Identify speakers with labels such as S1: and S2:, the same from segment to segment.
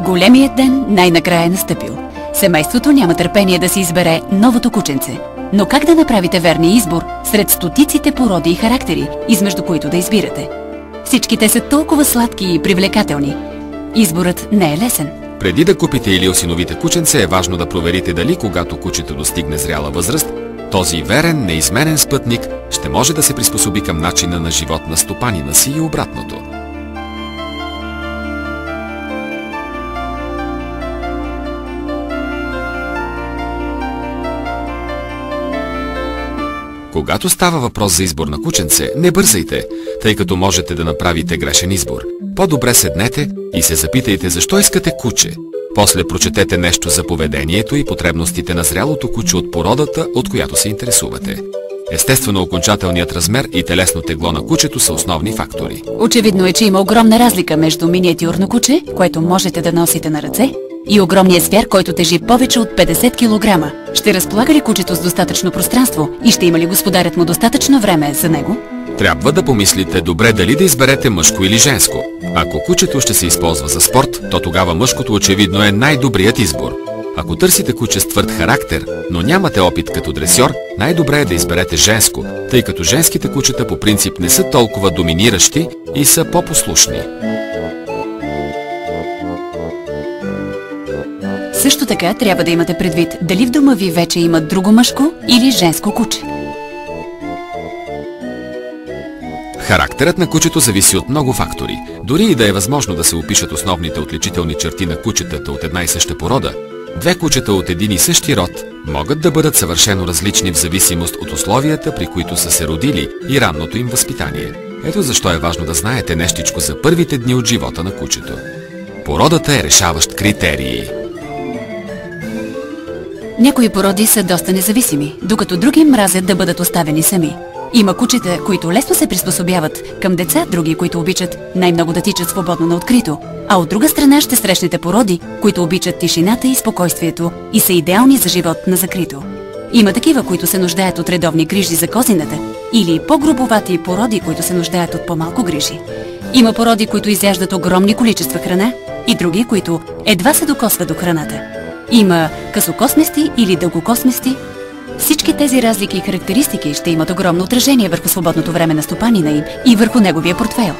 S1: Големият ден най-накрая е настъпил. Семейството няма търпение да си избере новото кученце. Но как да направите верния избор сред стотиците породи и характери, измежду които да избирате? Всички те са толкова сладки и привлекателни. Изборът не е лесен.
S2: Преди да купите или осиновите кученце, е важно да проверите дали, когато кучето достигне зряла възраст, този верен, неизменен спътник ще може да се приспособи към начина на живот на стопанина си и обратното. Когато става въпрос за избор на кученце, не бързайте, тъй като можете да направите грешен избор. По-добре седнете и се запитайте защо искате куче. После прочетете нещо за поведението и потребностите на зрялото куче от породата, от която се интересувате. Естествено, окончателният размер и телесно тегло на кучето са основни фактори.
S1: Очевидно е, че има огромна разлика между миниатюрно куче, което можете да носите на ръце, и огромният звяр, който тежи повече от 50 кг. Ще разполага ли кучето с достатъчно пространство и ще има ли господарят му достатъчно време за него?
S2: Трябва да помислите добре дали да изберете мъжко или женско. Ако кучето ще се използва за спорт, то тогава мъжкото очевидно е най-добрият избор. Ако търсите куче с твърд характер, но нямате опит като дресьор, най-добре е да изберете женско, тъй като женските кучета по принцип не са толкова доминиращи и са по-послушни.
S1: Също така трябва да имате предвид дали в дома ви вече има друго мъжко или женско куче.
S2: Характерът на кучето зависи от много фактори. Дори и да е възможно да се опишат основните отличителни черти на кучетата от една и съща порода, две кучета от един и същи род могат да бъдат съвършено различни в зависимост от условията, при които са се родили и ранното им възпитание. Ето защо е важно да знаете нещичко за първите дни от живота на кучето. Породата е решаващ критерий.
S1: Някои породи са доста независими, докато други мразят да бъдат оставени сами. Има кучета, които лесно се приспособяват към деца, други, които обичат най-много да тичат свободно на открито. А от друга страна ще срещнете породи, които обичат тишината и спокойствието и са идеални за живот на закрито. Има такива, които се нуждаят от редовни грижи за козината, или по-грубовати породи, които се нуждаят от по-малко грижи. Има породи, които изяждат огромни количества храна и други, които едва се докосват до храната. Има късокосмести или дългокосмести. Всички тези разлики и характеристики ще имат огромно отражение върху свободното време на стопанина им и върху неговия портфейл.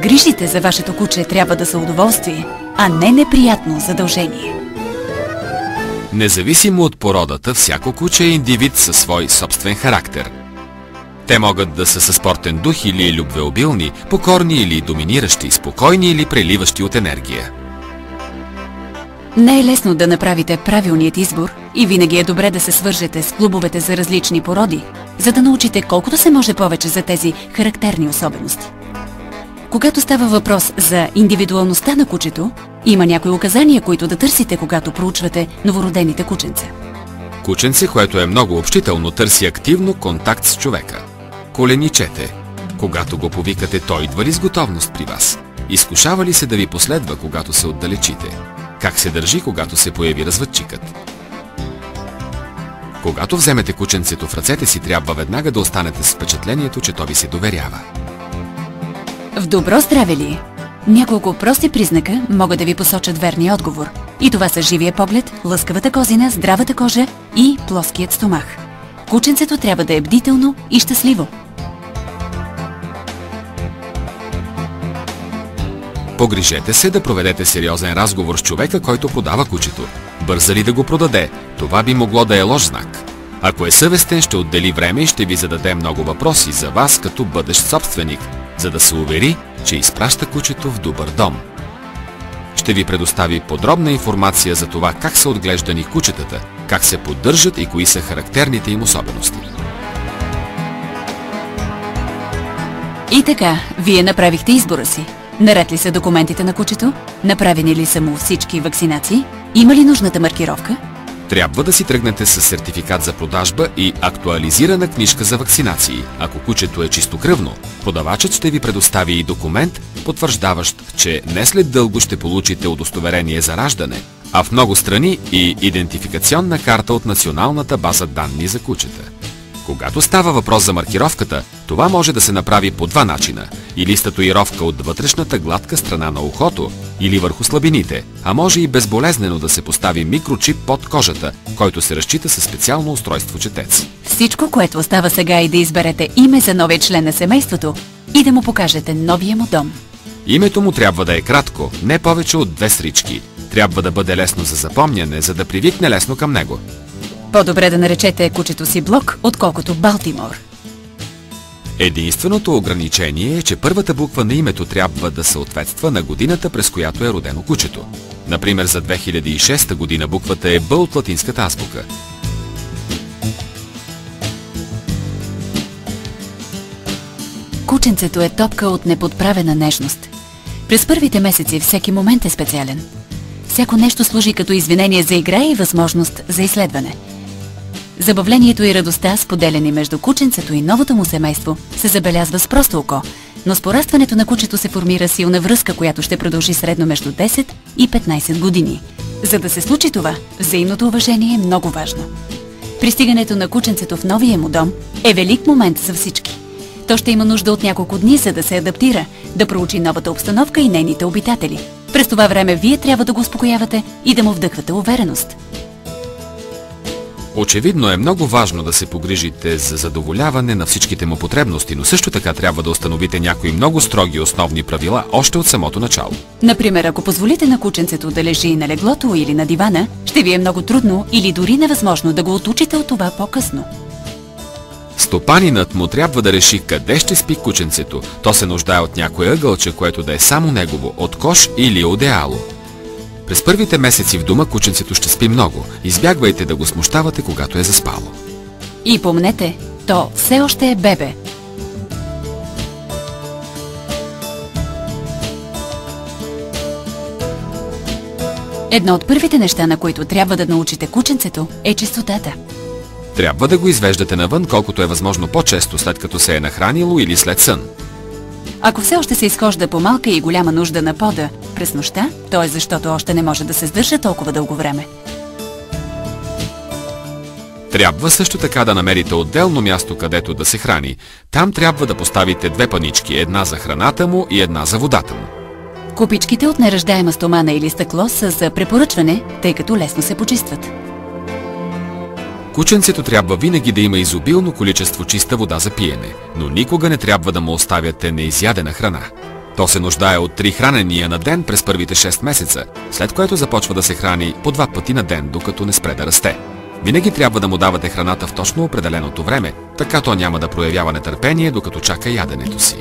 S1: Грижите за вашето куче трябва да са удоволствие, а не неприятно задължение.
S2: Независимо от породата, всяко куче е индивид със свой собствен характер. Те могат да са със спортен дух или любвеобилни, покорни или доминиращи, спокойни или преливащи от енергия.
S1: Не е лесно да направите правилният избор и винаги е добре да се свържете с клубовете за различни породи, за да научите колкото се може повече за тези характерни особености. Когато става въпрос за индивидуалността на кучето, има някои указания, които да търсите, когато проучвате новородените кученца.
S2: Кученце, което е много общително, търси активно контакт с човека. Коленичете. Когато го повикате, той идва ли с готовност при вас? Изкушава ли се да ви последва, когато се отдалечите? Как се държи, когато се появи развъдчикът? Когато вземете кученцето в ръцете си, трябва веднага да останете с впечатлението, че то ви се доверява.
S1: В добро здраве ли е? Няколко прости признака могат да ви посочат верния отговор. И това са живия поглед, лъскавата козина, здравата кожа и плоският стомах. Кученцето трябва да е бдително и щастливо.
S2: Погрижете се да проведете сериозен разговор с човека, който продава кучето. Бърза ли да го продаде? Това би могло да е лош знак. Ако е съвестен, ще отдели време и ще ви зададе много въпроси за вас като бъдещ собственик, за да се увери, че изпраща кучето в добър дом. Ще ви предостави подробна информация за това как са отглеждани кучетата, как се поддържат и кои са характерните им особености.
S1: И така, вие направихте избора си. Наред ли са документите на кучето? Направени ли са му всички вакцинации? Има ли нужната маркировка?
S2: Трябва да си тръгнете с сертификат за продажба и актуализирана книжка за вакцинации. Ако кучето е чистокръвно, продавачът ще ви предостави и документ, потвърждаващ, че не след дълго ще получите удостоверение за раждане, а в много страни и идентификационна карта от Националната база данни за кучета. Когато става въпрос за маркировката, това може да се направи по два начина. Или с татуировка от вътрешната гладка страна на ухото, или върху слабините, а може и безболезнено да се постави микрочип под кожата, който се разчита със специално устройство четец.
S1: Всичко, което остава сега, е да изберете име за новия член на семейството и да му покажете новия му дом.
S2: Името му трябва да е кратко, не повече от 2 срички. Трябва да бъде лесно за запомняне, за да привикне лесно към него.
S1: По-добре да наречете кучето си Блок, отколкото Балтимор.
S2: Единственото ограничение е, че първата буква на името трябва да съответства на годината, през която е родено кучето. Например, за 2006 година буквата е Б от латинската азбука.
S1: Кученцето е топка от неподправена нежност. През първите месеци всеки момент е специален. Всяко нещо служи като извинение за игра и възможност за изследване. Забавлението и радостта, споделени между кученцето и новото му семейство, се забелязва с просто око, но с порастването на кучето се формира силна връзка, която ще продължи средно между 10 и 15 години. За да се случи това, взаимното уважение е много важно. Пристигането на кученцето в новия му дом е велик момент за всички. То ще има нужда от няколко дни, за да се адаптира, да проучи новата обстановка и нейните обитатели. През това време вие трябва да го успокоявате и да му вдъхвате увереност.
S2: Очевидно е много важно да се погрижите за задоволяване на всичките му потребности, но също така трябва да установите някои много строги основни правила още от самото начало.
S1: Например, ако позволите на кученцето да лежи на леглото или на дивана, ще ви е много трудно или дори невъзможно да го отучите от това по-късно.
S2: Стопанинът му трябва да реши къде ще спи кученцето. То се нуждае от някое ъгълче, което да е само негово, от кош или одеяло. През първите месеци в дома кученцето ще спи много. Избягвайте да го смущавате, когато е заспало.
S1: И помнете, то все още е бебе. Едно от първите неща, на които трябва да научите кученцето, е чистотата.
S2: Трябва да го извеждате навън колкото е възможно по-често, след като се е нахранило или след сън.
S1: Ако все още се изхожда по малка и голяма нужда на пода през нощта, то е защото още не може да се сдържа толкова дълго време.
S2: Трябва също така да намерите отделно място, където да се храни. Там трябва да поставите 2 панички, една за храната му и една за водата му.
S1: Купичките от нераждаема стомана или стъкло са за препоръчване, тъй като лесно се почистват.
S2: Кученцето трябва винаги да има изобилно количество чиста вода за пиене, но никога не трябва да му оставяте неизядена храна. То се нуждае от 3 хранения на ден през първите 6 месеца, след което започва да се храни по 2 пъти на ден, докато не спре да расте. Винаги трябва да му давате храната в точно определеното време, така то няма да проявява нетърпение, докато чака яденето си.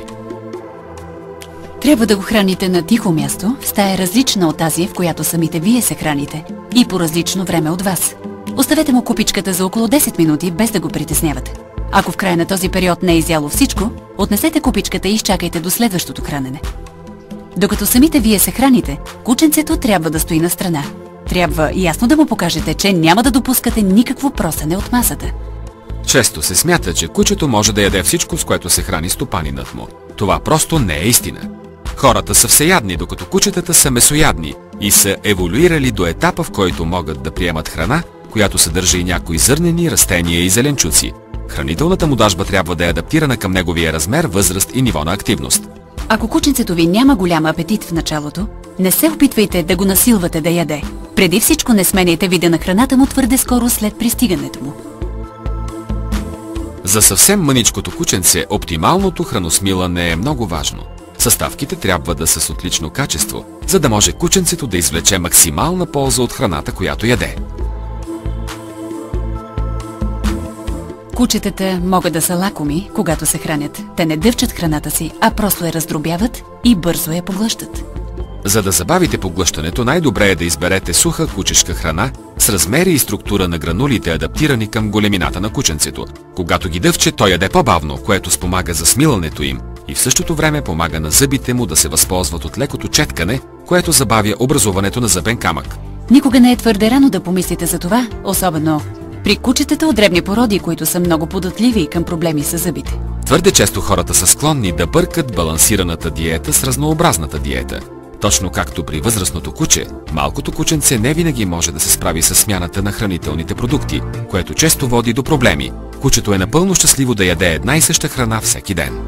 S1: Трябва да го храните на тихо място, в стая различна от тази, в която самите вие се храните, и по различно време от вас. Оставете му купичката за около 10 минути, без да го притеснявате. Ако в края на този период не е изяло всичко, отнесете купичката и изчакайте до следващото хранене. Докато самите вие се храните, кученцето трябва да стои на страна. Трябва ясно да му покажете, че няма да допускате никакво просене от масата.
S2: Често се смята, че кучето може да яде всичко, с което се храни стопанинът му. Това просто не е истина. Хората са всеядни, докато кучетата са месоядни и са еволюирали до етапа, в който могат да приемат храна, която съдържа и някои зърнени, растения и зеленчуци. Хранителната му дажба трябва да е адаптирана към неговия размер, възраст и ниво на активност.
S1: Ако кученцето ви няма голям апетит в началото, не се опитвайте да го насилвате да яде. Преди всичко не сменяйте вида на храната му твърде скоро след пристигането му.
S2: За съвсем мъничкото кученце оптималното храносмилане е много важно. Съставките трябва да са с отлично качество, за да може кученцето да извлече максимална полза от храната, която яде.
S1: Кучетата могат да са лакоми, когато се хранят. Те не дъвчат храната си, а просто я раздробяват и бързо я поглъщат.
S2: За да забавите поглъщането, най-добре е да изберете суха кучешка храна с размери и структура на гранулите, адаптирани към големината на кученцето. Когато ги дъвче, той яде по-бавно, което спомага за смилането им и в същото време помага на зъбите му да се възползват от лекото четкане, което забавя образуването на зъбен камък.
S1: Никога не е твърде рано да помислите за това, особено при кучетата от дребни породи, които са много податливи към проблеми с зъбите.
S2: Твърде често хората са склонни да бъркат балансираната диета с разнообразната диета. Точно както при възрастното куче, малкото кученце не винаги може да се справи с смяната на хранителните продукти, което често води до проблеми. Кучето е напълно щастливо да яде една и съща храна всеки ден.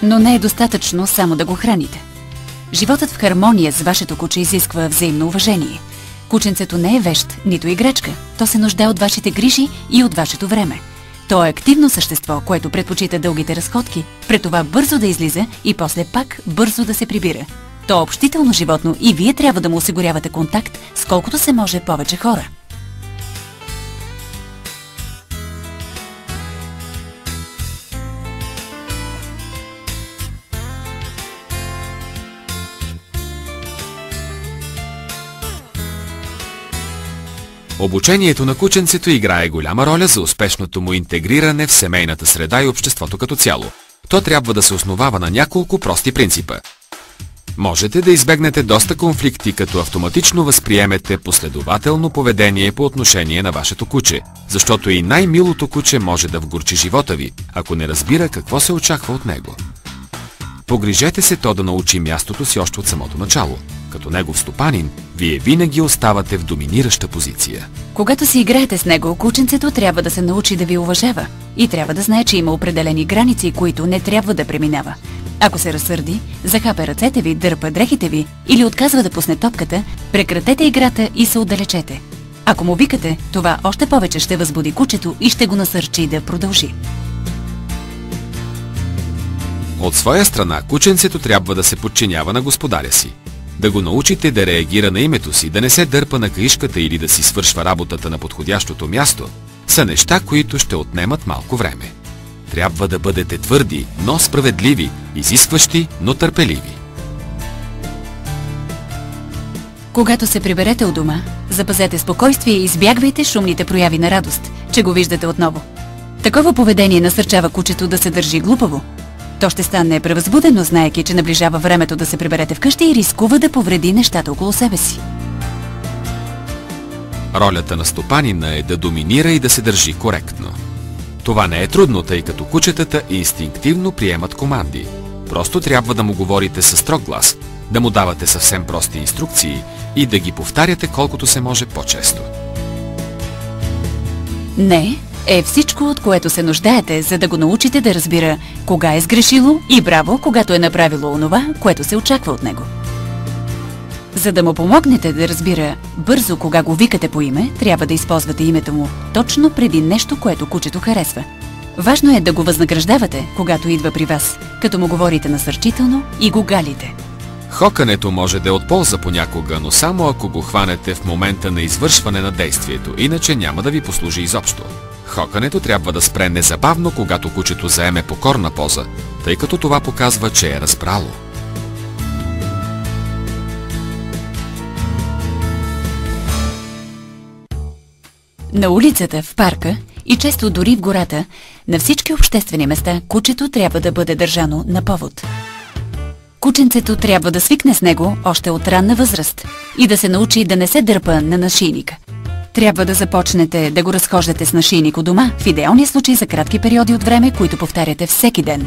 S1: Но не е достатъчно само да го храните. Животът в хармония с вашето куче изисква взаимно уважение. Кученцето не е вещ, нито играчка. То се нуждае от вашите грижи и от вашето време. То е активно същество, което предпочита дългите разходки, пред това бързо да излиза и после пак бързо да се прибира. То е общително животно и вие трябва да му осигурявате контакт с колкото се може повече хора.
S2: Обучението на кученцето играе голяма роля за успешното му интегриране в семейната среда и обществото като цяло. То трябва да се основава на няколко прости принципа. Можете да избегнете доста конфликти, като автоматично възприемете последователно поведение по отношение на вашето куче, защото и най-милото куче може да вгорчи живота ви, ако не разбира какво се очаква от него. Погрижете се то да научи мястото си още от самото начало. Като негов стопанин, вие винаги оставате в доминираща позиция.
S1: Когато си играете с него, кученцето трябва да се научи да ви уважава и трябва да знае, че има определени граници, които не трябва да преминава. Ако се разсърди, захапе ръцете ви, дърпа дрехите ви или отказва да пусне топката, прекратете играта и се отдалечете. Ако му викате, това още повече ще възбуди кучето и ще го насърчи да продължи.
S2: От своя страна, кученцето трябва да се подчинява на господаря си. Да го научите да реагира на името си, да не се дърпа на каишката или да си свършва работата на подходящото място, са неща, които ще отнемат малко време. Трябва да бъдете твърди, но справедливи, изискващи, но търпеливи.
S1: Когато се приберете от дома, запазете спокойствие и избягвайте шумните прояви на радост, че го виждате отново. Такова поведение насърчава кучето да се държи глупаво. То ще стане превъзбудено, знаейки, че наближава времето да се приберете вкъщи и рискува да повреди нещата около себе си.
S2: Ролята на стопанина е да доминира и да се държи коректно. Това не е трудно, тъй като кучетата инстинктивно приемат команди. Просто трябва да му говорите със строг глас, да му давате съвсем прости инструкции и да ги повтаряте колкото се може по-често.
S1: Не е всичко, от което се нуждаете, за да го научите да разбира кога е сгрешило и браво, когато е направило онова, което се очаква от него. За да му помогнете да разбира бързо кога го викате по име, трябва да използвате името му точно преди нещо, което кучето харесва. Важно е да го възнаграждавате, когато идва при вас, като му говорите насърчително и го галите.
S2: Хокането може да е от полза понякога, но само ако го хванете в момента на извършване на действието, иначе няма да ви послужи изобщо. Хокането трябва да спре незабавно, когато кучето заеме покорна поза, тъй като това показва, че е разбрало.
S1: На улицата, в парка и често дори в гората, на всички обществени места, кучето трябва да бъде държано на повод. Кученцето трябва да свикне с него още от ранна възраст и да се научи да не се дърпа на нашийника. Трябва да започнете да го разхождате с нашийник у дома, в идеалния случай за кратки периоди от време, които повтаряте всеки ден.